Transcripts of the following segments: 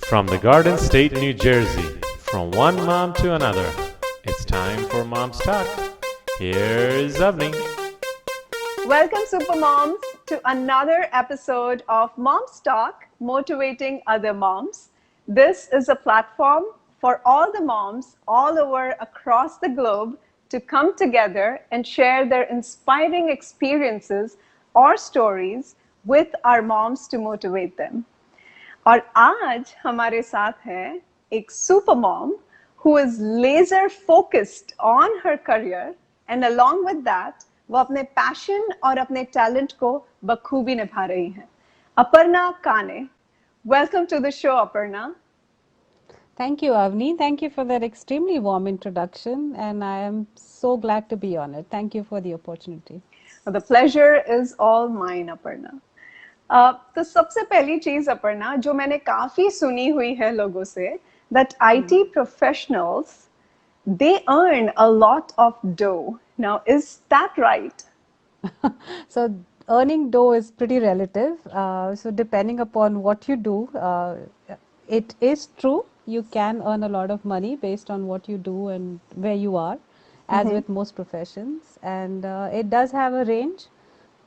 From the Garden State, New Jersey, from one mom to another, it's time for Mom's Talk. Here's Avni. Welcome, Supermoms, to another episode of Mom's Talk, Motivating Other Moms. This is a platform for all the moms all over across the globe to come together and share their inspiring experiences or stories with our moms to motivate them. और आज हमारे साथ है एक super mom who is laser focused on her career and along with that वो अपने passion और अपने टैलेंट को बखूबी निभा रही हैं. अपर्णा काने. Welcome to the show, Aparna. Thank you, Avni. Thank you for that extremely warm introduction, and I am so glad to be on it. Thank you for the opportunity. The pleasure is all mine, Aparna. तो सबसे पहली चीज अपर्णा जो मैंने काफी सुनी हुई है लोगों से that IT professionals they earn a lot of dough. Now, is that right? So earning dough is pretty relative. So depending upon what you do, it is true you can earn a lot of money based on what you do and where you are, as with most professions, and it does have a range.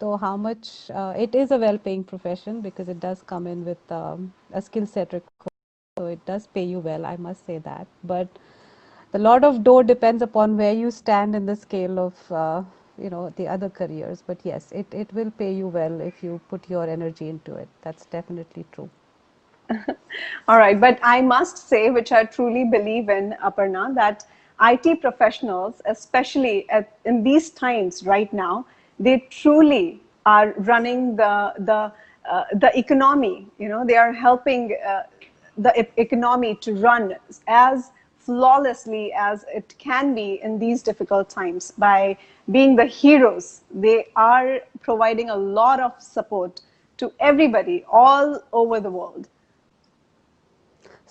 So how much it is a well-paying profession because it does come in with a skill set required. So it does pay you well, I must say that. But the lot of dough depends upon where you stand in the scale of the other careers. But yes, it will pay you well if you put your energy into it. That's definitely true. All right, but I must say, which I truly believe in, Aparna, that IT professionals, especially in these times right now, they truly are running the economy. You know, they are helping the economy to run as flawlessly as it can be in these difficult times by being the heroes. They are providing a lot of support to everybody all over the world.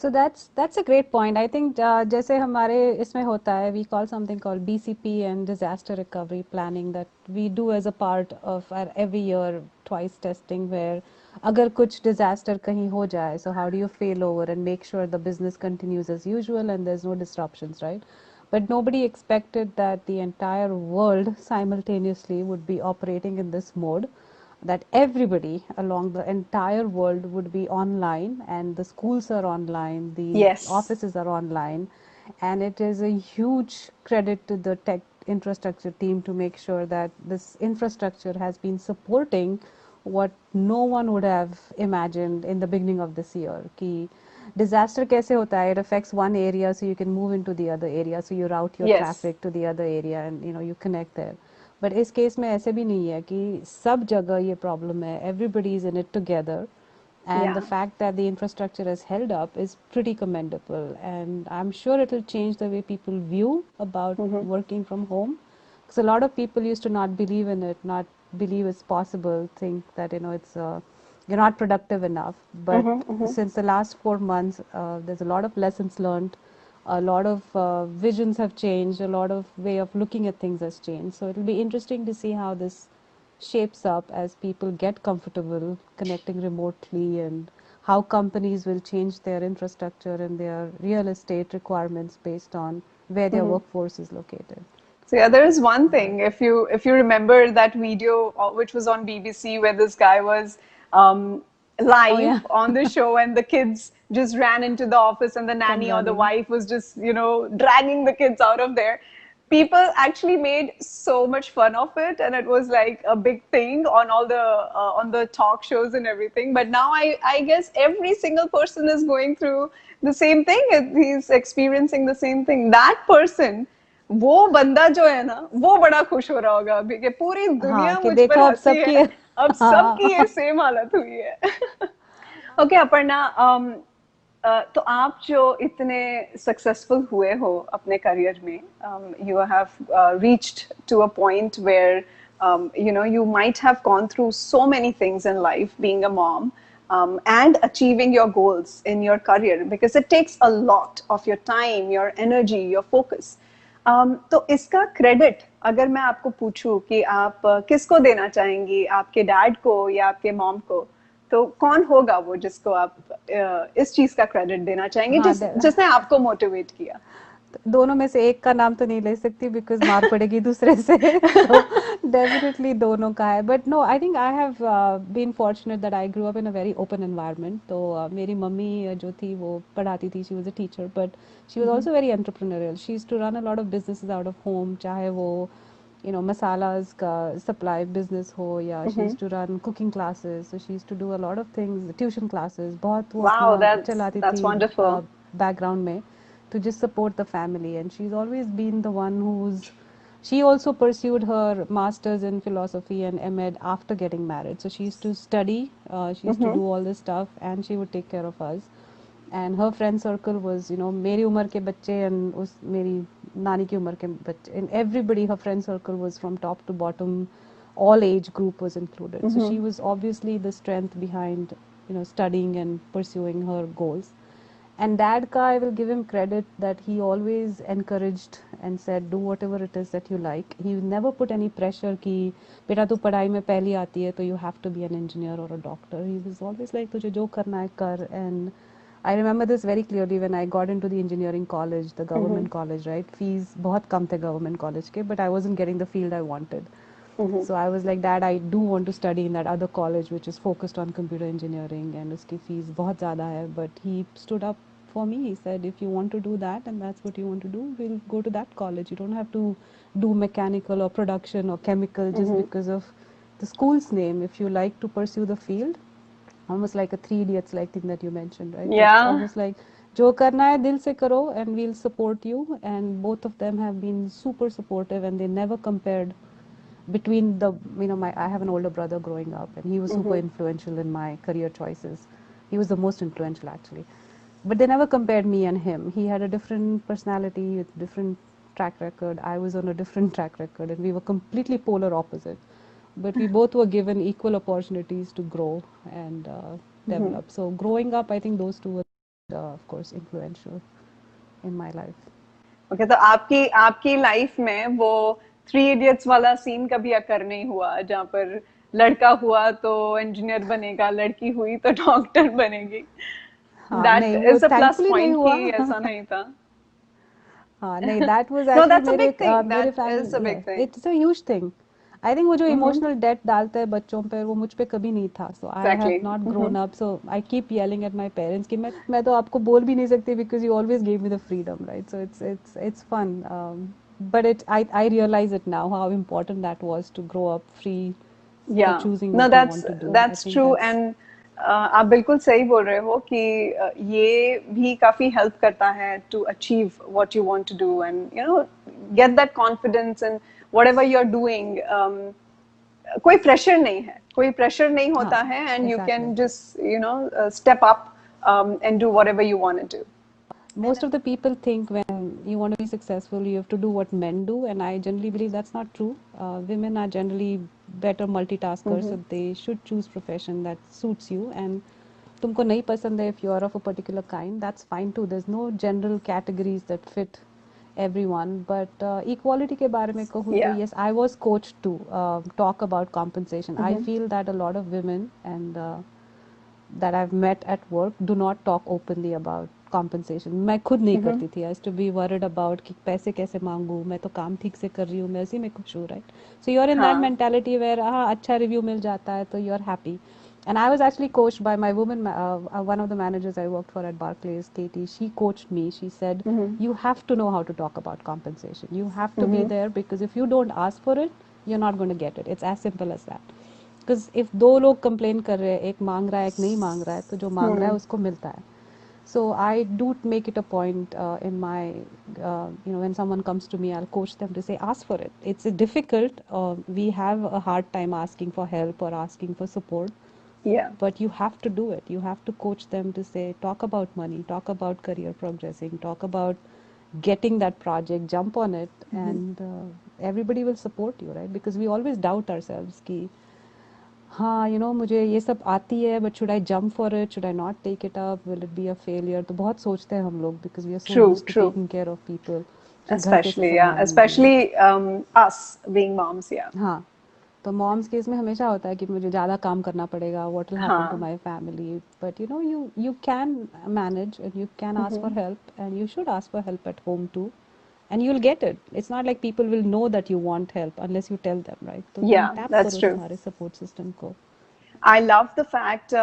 So that's a great point. I think जैसे हमारे इसमें होता है, we call something called BCP and disaster recovery planning that we do as a part of our every year twice testing where अगर कुछ disaster कहीं हो जाए, so how do you fail over and make sure the business continues as usual and there's no disruptions, right? But nobody expected that the entire world simultaneously would be operating in this mode, that everybody along the entire world would be online, and the schools are online, the Yes. offices are online, and it is a huge credit to the tech infrastructure team to make sure that this infrastructure has been supporting what no one would have imagined in the beginning of this year. कि disaster कैसे होता है? It affects one area, so you can move into the other area, so you route your Yes. traffic to the other area, and you connect there. But इस case में ऐसे भी नहीं है कि सब जगह ये प्रॉब्लम है. Everybody is in it together and the fact that the infrastructure is held up is pretty commendable, and I'm sure it will change the way people view about working from home, because a lot of people used to not believe in it, not believe it's possible, think that it's you're not productive enough, but since the last 4 months there's a lot of lessons learned, a lot of visions have changed, a lot of way of looking at things has changed. So it'll be interesting to see how this shapes up as people get comfortable connecting remotely, and how companies will change their infrastructure and their real estate requirements based on where their workforce is located. So yeah, there is one thing. If you remember that video which was on BBC where this guy was live on the show and the kids just ran into the office and the nanny or the wife was just dragging the kids out of there. People actually made so much fun of it, and it was like a big thing on all the talk shows and everything. But now I guess every single person is going through the same thing. He's experiencing the same thing. That person, वो बंदा जो है ना, वो बड़ा खुश हो रहा होगा अभी कि पूरी दुनिया मुझ पर हंसी है. अब सबकी ये सेम हालत हुई है. ओके अपर्णा, तो आप जो इतने सक्सेसफुल हुए हो अपने करियर में, you have reached to a point where you might have gone through so many things in life being a mom, and achieving your goals in your career, because it takes a lot of your time, your energy, your focus. तो इसका credit अगर मैं आपको पूछूं कि आप किसको देना चाहेंगी, आपके डैड को या आपके मॉम को, तो कौन होगा वो जिसको आप इस चीज का क्रेडिट देना चाहेंगे, हाँ, जिसने आपको मोटिवेट किया? दोनों में से एक का नाम तो नहीं ले सकती बिकॉज मार पड़ेगी दूसरे से तो डेफिनेटली दोनों का है but no I think I have been fortunate that I grow up in a very open environment तो मेरी मम्मी जो थी वो पढ़ाती थी she was a teacher but she was also very entrepreneurial she used to run a lot of businesses out of home चाहे वो मसालास का सप्लाई बिजनेस हो या she used to run cooking classes so she used to do a lot of things tuition classes बहुत वो wow, अपना चलाती that's थी वंडरफुल। बैकग्राउंड में to just support the family and she's always been the one who's she also pursued her masters in philosophy and med after getting married so she used to study she used to do all this stuff and she would take care of us and her friend circle was मेरी उम्र के बच्चे and उस मेरी नानी की उम्र के बच्चे and everybody her friend circle was from top to bottom all age group was included so she was obviously the strength behind studying and pursuing her goals. And dad ka, I will give him credit that he always encouraged and said, do whatever it is that you like. He never put any pressure ki, beta tu padhai mein pehli aati hai, so you have to be an engineer or a doctor. He was always like, tujhe jo karna hai kar. And I remember this very clearly when I got into the engineering college, the government college, right? Fees bahut kam the government college ke, but I wasn't getting the field I wanted. So I was like, Dad, I do want to study in that other college which is focused on computer engineering and uski fees bahut zyada hai. But he stood up for me. He said, if you want to do that and that's what you want to do, we'll go to that college. You don't have to do mechanical or production or chemical just because of the school's name. If you like to pursue the field, almost like a Three Idiots like thing that you mentioned, right? It's Yeah. almost like जो करना है दिल से करो and we'll support you. And both of them have been super supportive and they never compared between the I have an older brother growing up and he was super influential in my career choices. He was the most influential actually, but they never compared me and him. He had a different personality with different track record. I was on a different track record and we were completely polar opposite, but we both were given equal opportunities to grow and develop. So growing up I think those two were of course influential in my life. Okay, तो आपकी आपकी life में वो three idiots वाला scene कभी अकर नहीं हुआ जहाँ पर लड़का हुआ तो इंजीनियर बनेगा, लड़की हुई तो डॉक्टर बनेगी? हाँ दैट नहीं वो इज अ प्लस thankfully नहीं पॉइंट हुआ कि ऐसा नहीं था। हाँ नहीं that was no, actually that's a big thing, मेरे that is a family big thing. it's a huge thing. I think वो जो इमोशनल डेट डालता है बच्चों पे वो मुझ पे कभी नहीं था so I have exactly. not grown up so I keep yelling at my parents कि मैं तो आपको बोल भी नहीं सकती because you always gave me the freedom right so it's fun but I realize it now how important that was to grow up free for Yeah, choosing no, what you want to do. I that's think true that's and आप बिल्कुल सही बोल रहे हो कि ये भी काफी हेल्प करता है to achieve what you want to do and get that confidence in whatever you're doing. कोई प्रेशर नहीं है, कोई प्रेशर नहीं हाँ होता है and you exactly. can just step up and do whatever you want to do. Most of the people think when you want to be successful you have to do what men do and I generally believe that's not true. Women are generally better multitaskers so they should choose profession that suits you and तुमको नहीं पसंद है if you are of a particular kind that's fine too. There's no general categories that fit everyone but equality के बारे में कहूँ तो Yeah. yes I was coached to talk about compensation. I feel that a lot of women and that I've met at work do not talk openly about compensation. मैं खुद नहीं करती थी. I used to be worried about कि पैसे कैसे मांगूं, मैं तो काम ठीक से कर रही हूँ, मैं इसी में खुश हूँ, right? So you're in that हाँ. mentality where हाँ अच्छा review मिल जाता है तो you're happy. And I was actually coached by my woman, one of the managers I worked for at Barclays, Katie. She coached me. She said, you have to know how to talk about compensation. You have to be there because if you don't ask for it, you're not going to get it. It's as simple as that. Because if दो लोग complain कर रहे हैं, एक मांग रहा है, एक नहीं मांग रहा है, तो जो मांग रहा है उसको मिलता है. So I do make it a point in my, when someone comes to me, I'll coach them to say, ask for it. It's difficult. We have a hard time asking for help or asking for support. Yeah. But you have to do it. You have to coach them to say, talk about money, talk about career progressing, talk about getting that project, jump on it, and everybody will support you, right? Because we always doubt ourselves कि हाँ मुझे ये सब आती है but should I jump for it, should I not take it up, will it be a failure? तो बहुत सोचते हैं हम लोग because we are so True, used to true. taking care of people कि घर कैसे Especially, yeah, संभालेंगे. especially us being moms, yeah. हाँ तो मॉम्स केस में हमेशा होता है कि मुझे ज़्यादा काम करना पड़ेगा, व्हाट विल हैपन टू हाँ. My family, but you can manage and you can ask for help and you should ask for help at home too and you'll get it. It's not like people will know that you want help unless you tell them, right? तो तुम Yeah, tap that's करो true. तुम्हारे support system को. I love the fact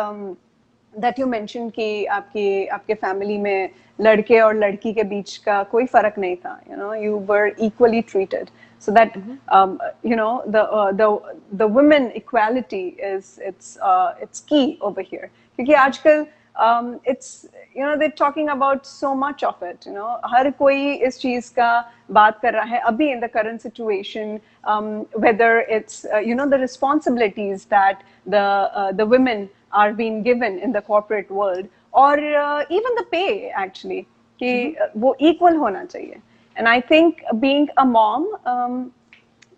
that you mentioned कि आपकी आपके family में लड़के और लड़की के बीच का कोई फर्क नहीं था. You were equally treated. So that the women equality is it's key over here. क्योंकि आजकल it's they're talking about so much of it. हर कोई इस चीज का बात कर रहा है अभी in the current situation, whether it's the responsibilities that the women are being given in the corporate world, or even the pay actually, कि वो equal होना चाहिए. And I think being a mom,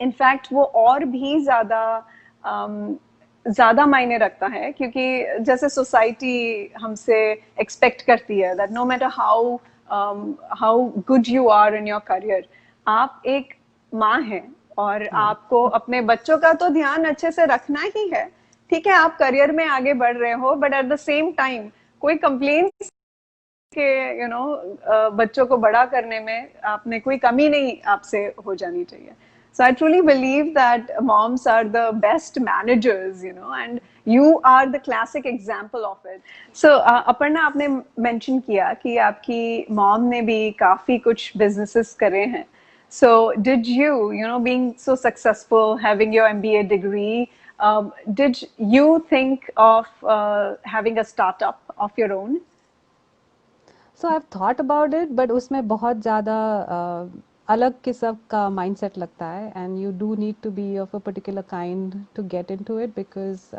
in fact वो और भी ज़्यादा मायने रखता है, क्योंकि जैसे सोसाइटी हमसे एक्सपेक्ट करती है that no matter how good you are in your career, आप एक माँ हैं और आपको अपने बच्चों का तो ध्यान अच्छे से रखना ही है. ठीक है, आप करियर में आगे बढ़ रहे हो, but at the same time कोई कंप्लेंट्स के बच्चों को बड़ा करने में आपने कोई कमी नहीं आपसे हो जानी चाहिए. So I truly believe that moms are the best managers, and you are the classic example of it. So Aparna, आपने mention किया कि आपकी mom ने भी काफी कुछ businesses करे हैं. So did you, being so successful, having your MBA degree, did you think of having a startup of your own? So I've thought about it, but उसमें बहुत ज़्यादा अलग किस्म का mindset लगता है, and you do need to be of a particular kind to get into it, because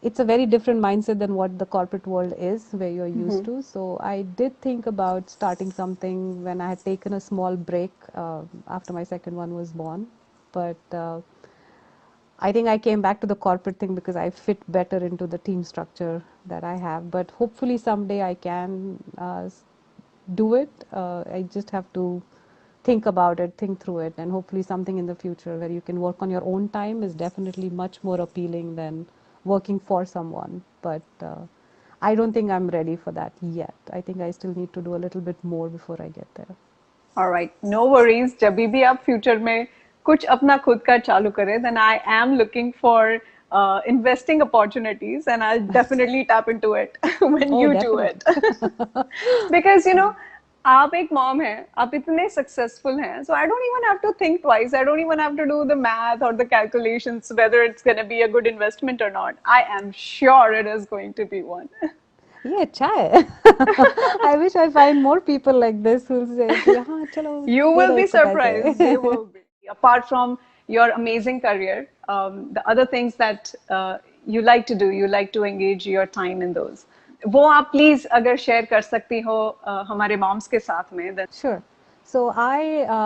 it's a very different mindset than what the corporate world is, where you're used to. So I did think about starting something when I had taken a small break after my second one was born, but I think I came back to the corporate thing because I fit better into the team structure that I have. But hopefully someday I can do it. I just have to think about it, think through it, and hopefully something in the future where you can work on your own time is definitely much more appealing than working for someone. But I don't think I'm ready for that yet. I think I still need to do a little bit more before I get there. All right, no worries. जब भी आप future में कुछ अपना खुद का चालू करें, then I am looking for investing opportunities, and I'll definitely tap into it when you do it. Because आप एक mom हैं, आप इतने successful हैं, so I don't even have to think twice. I don't even have to do the math or the calculations whether it's going to be a good investment or not. I am sure it is going to be one. ये अच्छा है. I wish I find more people like this who say कि हाँ चलो. You will be surprised. You will be. Apart from your amazing career, the other things that you like to do, you like to engage your time in those. वो आप please अगर share कर सकती हो हमारे moms के साथ में. Then. Sure. So I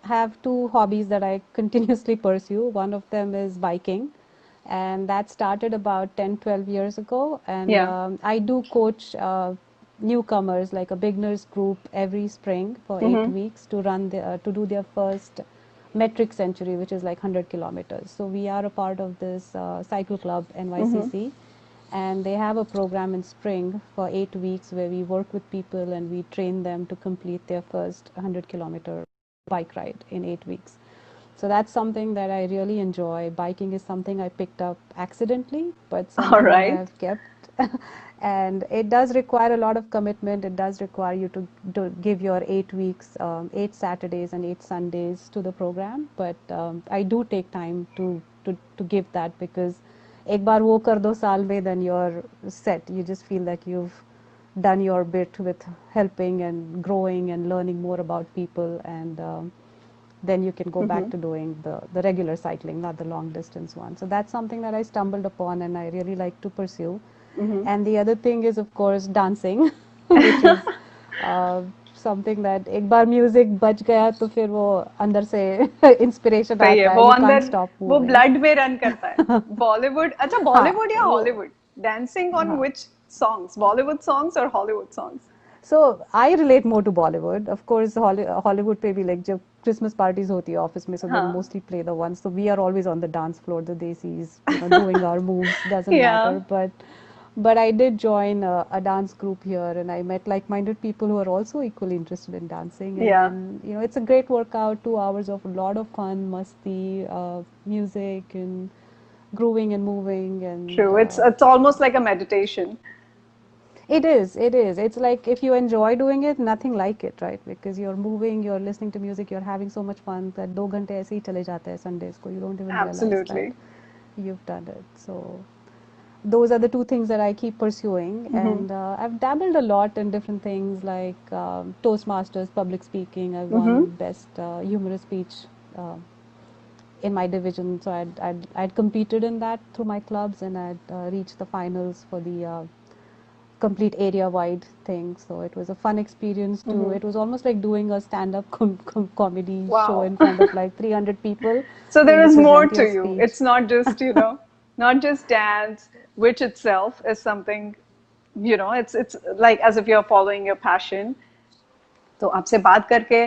have two hobbies that I continuously pursue. One of them is biking, and that started about 10-12 years ago, and I do coach newcomers, like a beginners group, every spring for 8 weeks to run to do their first metric century, which is like 100 kilometers. So we are a part of this cycle club NYCC, and they have a program in spring for 8 weeks where we work with people and we train them to complete their first 100-kilometer bike ride in 8 weeks. So that's something that I really enjoy. Biking is something I picked up accidentally, but something that I have kept. And it does require a lot of commitment. It does require you to give your 8 weeks, 8 Saturdays and 8 Sundays to the program. But I do take time to give that, because एक बार वो कर दो साल में, then you're set. You just feel like you've done your bit with helping and growing and learning more about people, and then you can go back to doing the regular cycling, not the long distance one. So that's something that I stumbled upon and I really like to pursue. And the other thing is, of course, dancing, which is something that एक बार music बज गया तो फिर वो अंदर से inspiration आता है, you can't stop moving. वो blood में run करता है. Bollywood, अच्छा Bollywood या Hollywood? Dancing on which songs? Bollywood songs or Hollywood songs? So I relate more to Bollywood. Of course, Hollywood पे भी like जब Christmas parties होती है office में, so they हाँ. mostly play the ones. So we are always on the dance floor, the desis, doing our moves. Doesn't Yeah. matter. But I did join a dance group here, and I met like-minded people who are also equally interested in dancing. And Yeah. then, it's a great workout. 2 hours of a lot of fun, masti, music, and grooving and moving, and True. It's almost like a meditation. it is. It is. It's like if you enjoy doing it, nothing like it, right? Because you're moving, you're listening to music, you're having so much fun that 2 घंटे ऐसे ही चले जाते हैं Sundays को. You don't even realize Absolutely. that you've done it. So those are the two things that I keep pursuing, and I've dabbled a lot in different things like Toastmasters, public speaking. I've won best humorous speech in my division, so I'd competed in that through my clubs, and I'd reached the finals for the complete area-wide thing. So it was a fun experience too. It was almost like doing a stand-up comedy Wow. show in front of like 300 people. So there when is you more present to your you. speech. It's not just, not just dance, which itself is something, it's like as if you're following your passion. तो आपसे बात करके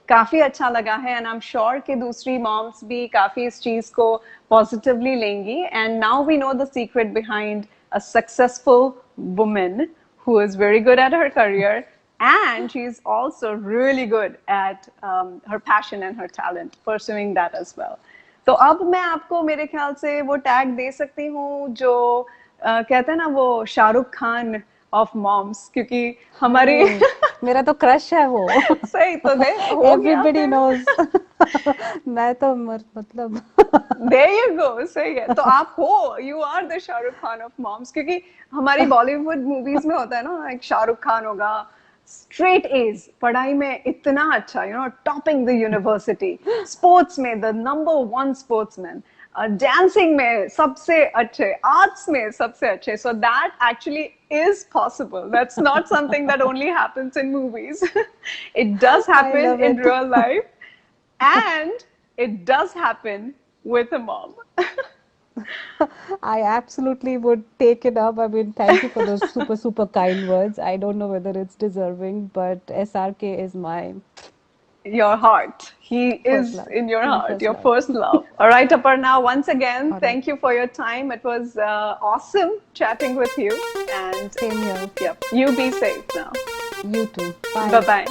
काफी अच्छा लगा है, and I'm sure कि दूसरी moms भी काफी इस चीज को positively लेंगी. And now we know the secret behind a successful woman who is very good at her career, and she's also really good at her passion and her talent, pursuing that as well. तो अब मैं आपको मेरे ख्याल से वो tag दे सकती हूँ जो कहते हैं ना वो शाहरुख खान ऑफ मॉम्स, क्योंकि हमारी मेरा तो क्रश है वो. सही तो दे हो गया Everybody knows. मैं तो मतलब there you go, सही है. तो आप हो, you are the Shahrukh Khan of moms, क्योंकि हमारी बॉलीवुड मूवीज में होता है ना, एक शाहरुख खान होगा, straight A's, पढ़ाई में इतना अच्छा, topping the university, sports में the #1 sportsman, dancing में सबसे अच्छे, arts में सबसे अच्छे. So that actually is possible. That's not something that only happens in movies. It does happen in real life, and it does happen with a mom. I absolutely would take it up. I mean, thank you for those super, super kind words. I don't know whether it's deserving, but SRK is your heart. He is love. in your My heart, first your love. first love. All right, Aparna, once again, All thank you for your time. It was awesome chatting with you. And Same here. yep, you be safe now. You too. Bye. Bye-bye.